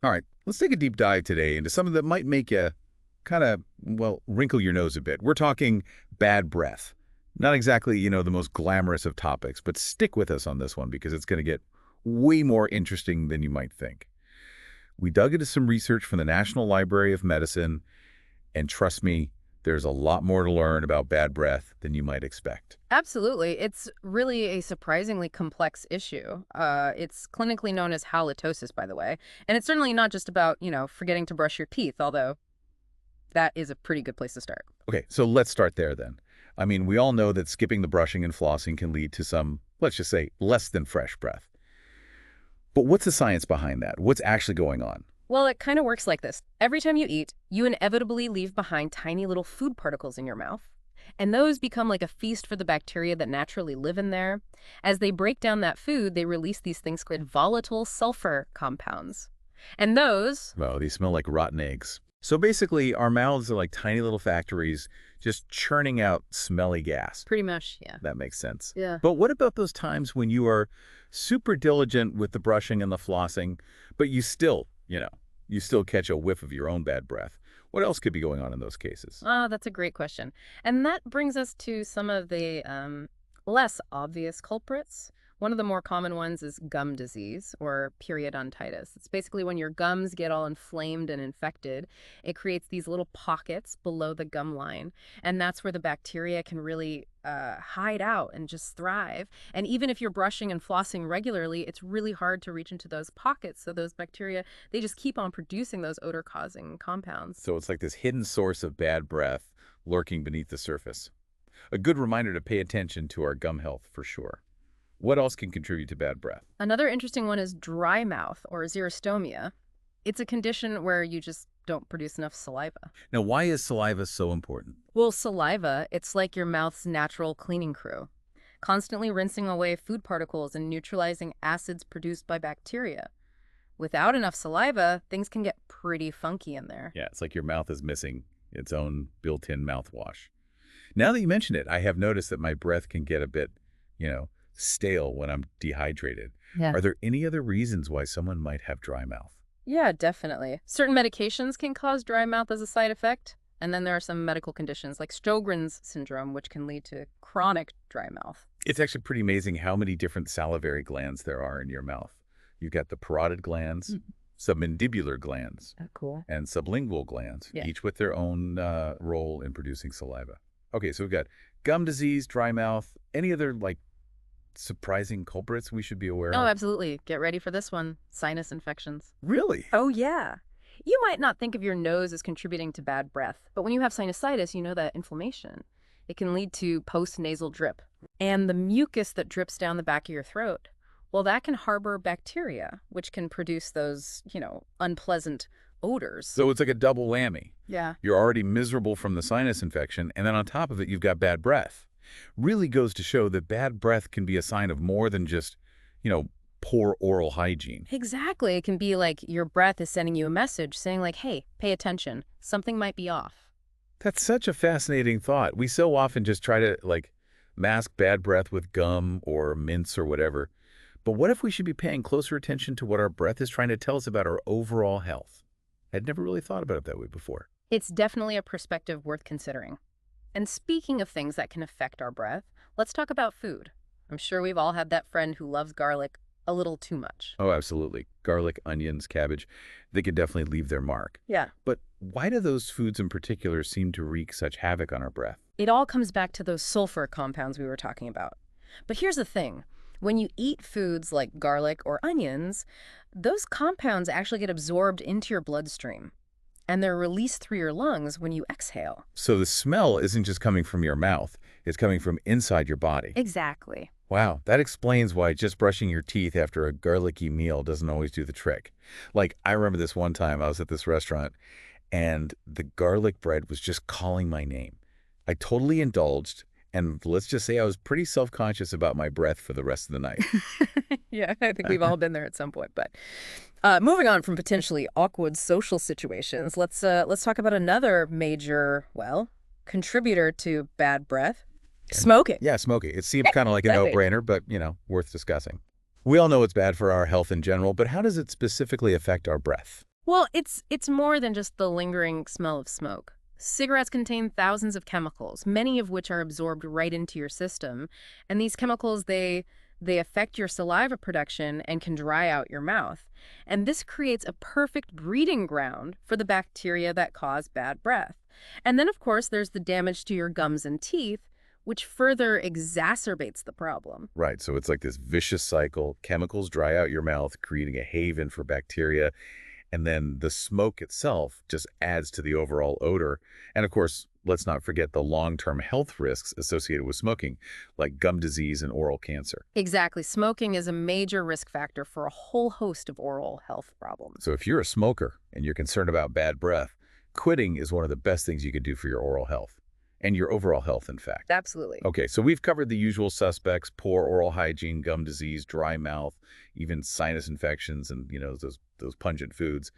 All right, let's take a deep dive today into something that might make you kind of, well, wrinkle your nose a bit. We're talking bad breath. Not exactly, the most glamorous of topics, but stick with us on this one because it's going to get way more interesting than you might think. We dug into some research from the National Library of Medicine, and trust me, there's a lot more to learn about bad breath than you might expect. Absolutely. It's really a surprisingly complex issue. It's clinically known as halitosis, by the way. And it's certainly not just about, forgetting to brush your teeth, although that is a pretty good place to start. Okay, so let's start there then. I mean, we all know that skipping the brushing and flossing can lead to some, let's just say, less than fresh breath. But what's the science behind that? What's actually going on? Well, it kind of works like this. Every time you eat, you inevitably leave behind tiny little food particles in your mouth. And those become like a feast for the bacteria that naturally live in there. As they break down that food, they release these things called volatile sulfur compounds. And those, Well, these smell like rotten eggs. So basically, our mouths are like tiny little factories just churning out smelly gas. pretty much, yeah. That makes sense. Yeah. But what about those times when you are super diligent with the brushing and the flossing, but you still catch a whiff of your own bad breath? What else could be going on in those cases? Oh, that's a great question. And that brings us to some of the less obvious culprits. One of the more common ones is gum disease or periodontitis. It's basically when your gums get all inflamed and infected, it creates these little pockets below the gum line. And that's where the bacteria can really hide out and just thrive. And even if you're brushing and flossing regularly, it's really hard to reach into those pockets. So those bacteria, they just keep on producing those odor-causing compounds. So it's like this hidden source of bad breath lurking beneath the surface. A good reminder to pay attention to our gum health for sure. What else can contribute to bad breath? Another interesting one is dry mouth or xerostomia. It's a condition where you just don't produce enough saliva. Now, why is saliva so important? Well, saliva, it's like your mouth's natural cleaning crew, constantly rinsing away food particles and neutralizing acids produced by bacteria. Without enough saliva, things can get pretty funky in there. Yeah, it's like your mouth is missing its own built-in mouthwash. Now that you mention it, I have noticed that my breath can get a bit, stale when I'm dehydrated. Yeah. Are there any other reasons why someone might have dry mouth? Yeah, definitely. Certain medications can cause dry mouth as a side effect. And then there are some medical conditions like Sjogren's syndrome, which can lead to chronic dry mouth. It's actually pretty amazing how many different salivary glands there are in your mouth. You've got the parotid glands, submandibular glands, Oh, cool. and sublingual glands, Yeah. each with their own role in producing saliva. Okay, so we've got gum disease, dry mouth, any other, surprising culprits we should be aware Oh, of? absolutely. Get ready for this one. Sinus infections. Really? Oh, yeah. You might not think of your nose as contributing to bad breath, but when you have sinusitis, you know that inflammation. It can lead to postnasal drip. And the mucus that drips down the back of your throat, well, that can harbor bacteria, which can produce those, unpleasant odors. So it's like a double whammy. Yeah. You're already miserable from the sinus infection, and then on top of it, you've got bad breath. Really goes to show that bad breath can be a sign of more than just, poor oral hygiene. Exactly. It can be like your breath is sending you a message saying like, hey, pay attention. Something might be off. That's such a fascinating thought. We so often just try to, mask bad breath with gum or mints or whatever. But what if we should be paying closer attention to what our breath is trying to tell us about our overall health? I'd never really thought about it that way before. It's definitely a perspective worth considering. And speaking of things that can affect our breath, let's talk about food. I'm sure we've all had that friend who loves garlic a little too much. Oh, absolutely. Garlic, onions, cabbage, they could definitely leave their mark. Yeah. But why do those foods in particular seem to wreak such havoc on our breath? It all comes back to those sulfur compounds we were talking about. But here's the thing. When you eat foods like garlic or onions, those compounds actually get absorbed into your bloodstream, and they're released through your lungs when you exhale. So the smell isn't just coming from your mouth, it's coming from inside your body. Exactly. Wow, that explains why just brushing your teeth after a garlicky meal doesn't always do the trick. I remember this one time I was at this restaurant, and the garlic bread was just calling my name. I totally indulged, and let's just say I was pretty self-conscious about my breath for the rest of the night. Yeah, I think we've all been there at some point. But moving on from potentially awkward social situations, let's talk about another major, contributor to bad breath: smoking. Yeah, smoking. It seems kind of like a Exactly. no-brainer, but, worth discussing. We all know it's bad for our health in general, but how does it specifically affect our breath? Well, it's more than just the lingering smell of smoke. Cigarettes contain thousands of chemicals, many of which are absorbed right into your system, and these chemicals they affect your saliva production and can dry out your mouth. And this creates a perfect breeding ground for the bacteria that cause bad breath. And then of course there's the damage to your gums and teeth, which further exacerbates the problem. Right, so it's like this vicious cycle. Chemicals dry out your mouth, creating a haven for bacteria, and then the smoke itself just adds to the overall odor. And of course, let's not forget the long-term health risks associated with smoking, like gum disease and oral cancer. Exactly. Smoking is a major risk factor for a whole host of oral health problems. So if you're a smoker and you're concerned about bad breath, quitting is one of the best things you can do for your oral health and your overall health, in fact. Absolutely. Okay, so we've covered the usual suspects: poor oral hygiene, gum disease, dry mouth, even sinus infections, and those pungent foods.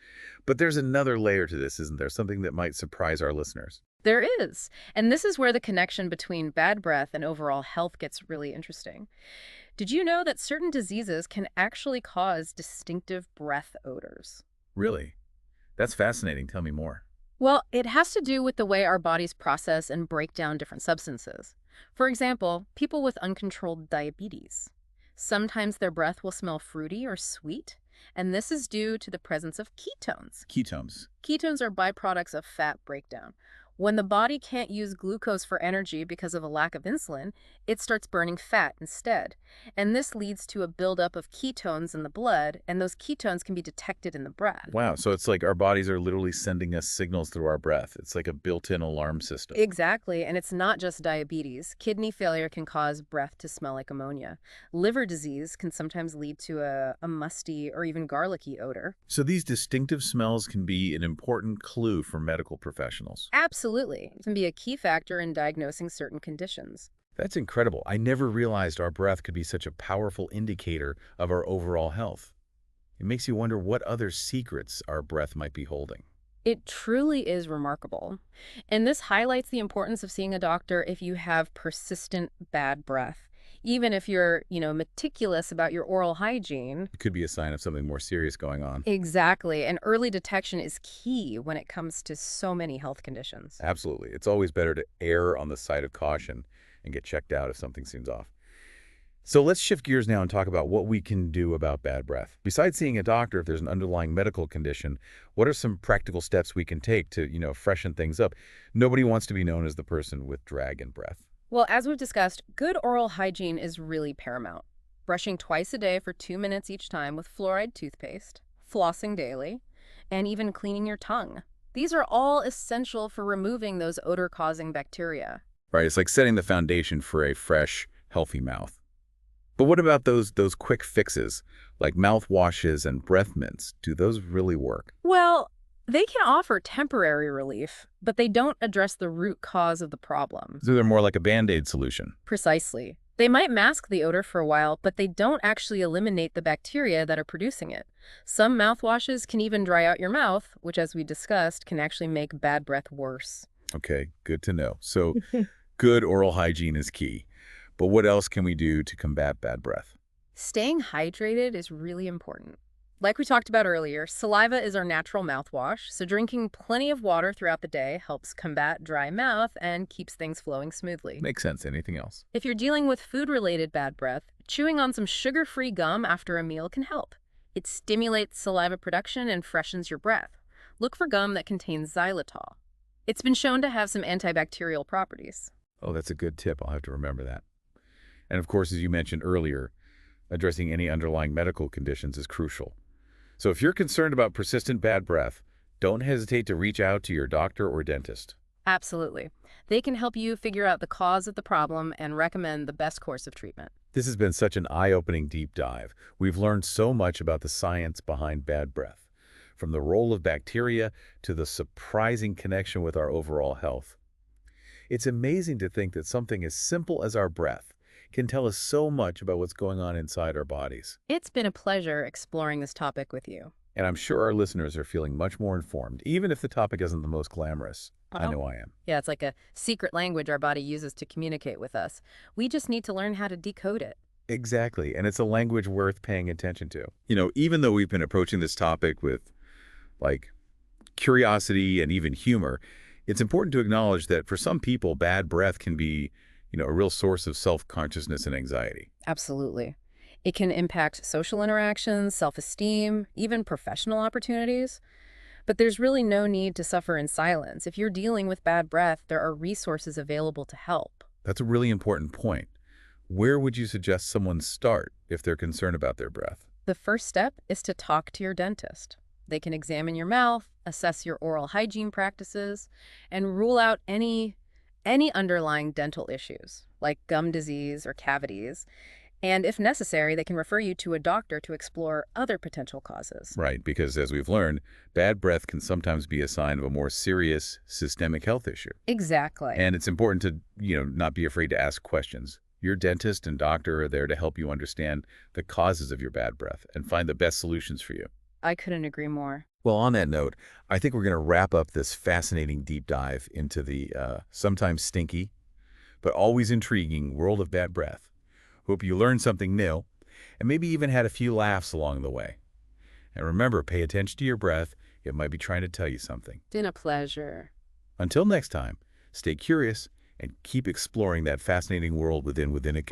But there's another layer to this, isn't there? Something that might surprise our listeners. There is. And this is where the connection between bad breath and overall health gets really interesting. Did you know that certain diseases can actually cause distinctive breath odors? Really? That's fascinating. Tell me more. Well, it has to do with the way our bodies process and break down different substances. For example, people with uncontrolled diabetes. Sometimes their breath will smell fruity or sweet, and this is due to the presence of ketones. Ketones. Ketones are byproducts of fat breakdown. When the body can't use glucose for energy because of a lack of insulin, it starts burning fat instead. And this leads to a buildup of ketones in the blood, and those ketones can be detected in the breath. Wow, so it's like our bodies are literally sending us signals through our breath. It's like a built-in alarm system. Exactly, and it's not just diabetes. Kidney failure can cause breath to smell like ammonia. Liver disease can sometimes lead to a musty or even garlicky odor. So these distinctive smells can be an important clue for medical professionals. Absolutely. It can be a key factor in diagnosing certain conditions. That's incredible. I never realized our breath could be such a powerful indicator of our overall health. It makes you wonder what other secrets our breath might be holding. It truly is remarkable. And this highlights the importance of seeing a doctor if you have persistent bad breath. Even if you're, meticulous about your oral hygiene. It could be a sign of something more serious going on. Exactly. And early detection is key when it comes to so many health conditions. Absolutely. It's always better to err on the side of caution and get checked out if something seems off. So let's shift gears now and talk about what we can do about bad breath. Besides seeing a doctor if there's an underlying medical condition, what are some practical steps we can take to, freshen things up? Nobody wants to be known as the person with dragon breath. Well, as we've discussed, good oral hygiene is really paramount. Brushing twice a day for 2 minutes each time with fluoride toothpaste, flossing daily, and even cleaning your tongue. These are all essential for removing those odor-causing bacteria. Right, it's like setting the foundation for a fresh, healthy mouth. But what about those quick fixes, like mouthwashes and breath mints? Do those really work? Well, they can offer temporary relief, but they don't address the root cause of the problem. So they're more like a Band-Aid solution. Precisely. They might mask the odor for a while, but they don't actually eliminate the bacteria that are producing it. Some mouthwashes can even dry out your mouth, which, as we discussed, can actually make bad breath worse. Okay, good to know. So good oral hygiene is key. But what else can we do to combat bad breath? Staying hydrated is really important. Like we talked about earlier, saliva is our natural mouthwash, so drinking plenty of water throughout the day helps combat dry mouth and keeps things flowing smoothly. Makes sense. Anything else? If you're dealing with food-related bad breath, chewing on some sugar-free gum after a meal can help. It stimulates saliva production and freshens your breath. Look for gum that contains xylitol. It's been shown to have some antibacterial properties. Oh, that's a good tip. I'll have to remember that. And of course, as you mentioned earlier, addressing any underlying medical conditions is crucial. So if you're concerned about persistent bad breath, don't hesitate to reach out to your doctor or dentist. Absolutely. They can help you figure out the cause of the problem and recommend the best course of treatment. This has been such an eye-opening deep dive. We've learned so much about the science behind bad breath, from the role of bacteria to the surprising connection with our overall health. It's amazing to think that something as simple as our breath can tell us so much about what's going on inside our bodies. It's been a pleasure exploring this topic with you. And I'm sure our listeners are feeling much more informed, even if the topic isn't the most glamorous. I Oh. know I am. Yeah, it's like a secret language our body uses to communicate with us. We just need to learn how to decode it. Exactly, and it's a language worth paying attention to. Even though we've been approaching this topic with like curiosity and even humor, it's important to acknowledge that for some people, bad breath can be, a real source of self-consciousness and anxiety. Absolutely. It can impact social interactions, self-esteem, even professional opportunities. But there's really no need to suffer in silence. If you're dealing with bad breath, there are resources available to help. That's a really important point. Where would you suggest someone start if they're concerned about their breath? The first step is to talk to your dentist. They can examine your mouth, assess your oral hygiene practices, and rule out any underlying dental issues, like gum disease or cavities. And if necessary, they can refer you to a doctor to explore other potential causes. Right, because as we've learned, bad breath can sometimes be a sign of a more serious systemic health issue. Exactly. And it's important to, not be afraid to ask questions. Your dentist and doctor are there to help you understand the causes of your bad breath and find the best solutions for you. I couldn't agree more. Well, on that note, I think we're going to wrap up this fascinating deep dive into the sometimes stinky, but always intriguing world of bad breath. Hope you learned something new and maybe even had a few laughs along the way. And remember, pay attention to your breath. It might be trying to tell you something. It's been a pleasure. Until next time, stay curious and keep exploring that fascinating world within a